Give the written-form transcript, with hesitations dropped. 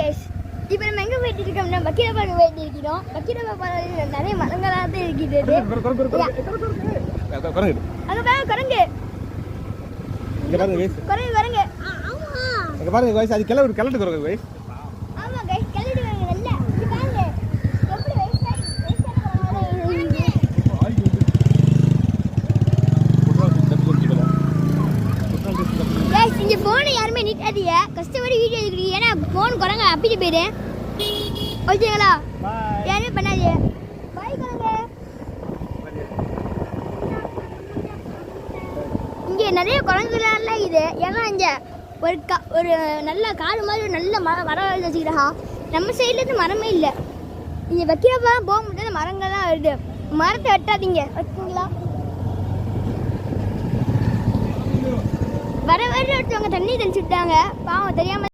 S இப்போ நம்ம எங்கே போயிட்டு இருக்கோம்னா பக்கீரபாடு போயிட்டு இருக்கிறோம். பக்கீரபாடு நிறைய மரங்களாக தான் இருக்கிறது. அங்கே பாருங்க குரங்கு. இங்கே பாருங்க வயசு குரங்கு குரங்கு. இங்கே பாருங்க வயசு அது கிளட்டு குரங்கு வயசு. ஆமாம் கைஸ் கிளட்டு குரங்கு நல்ல. இங்கே பாருங்க எப்படி வயசான கைஸ் இங்கே ஃபோனை யாருமே நீட்டாதீங்க. கஷ்டப்பட்டு வீடியோ எடுக்கிறீங்க. ஏன்னா ஃபோன் குரங்க அப்பிட்டு போயிடு. ஓகேங்களா? யாருமே பண்ணாதீங்க. பாய் குரங்க. இங்கே நிறைய குரங்குலாம் இது. ஏன்னா இங்கே ஒரு நல்ல காடு மாதிரி நல்ல மரம் வச்சுக்கிறா. நம்ம சைட்லேருந்து மரமே இல்லை. இங்கே வைக்கிறப்ப போக முடியாத மரங்கள்லாம் வருது. மரத்தை வெட்டாதீங்க ஓகேங்களா? வர ஒருத்தவங்க தண்ணி தெளிச்சு விட்டாங்க. பாவம் தெரியாம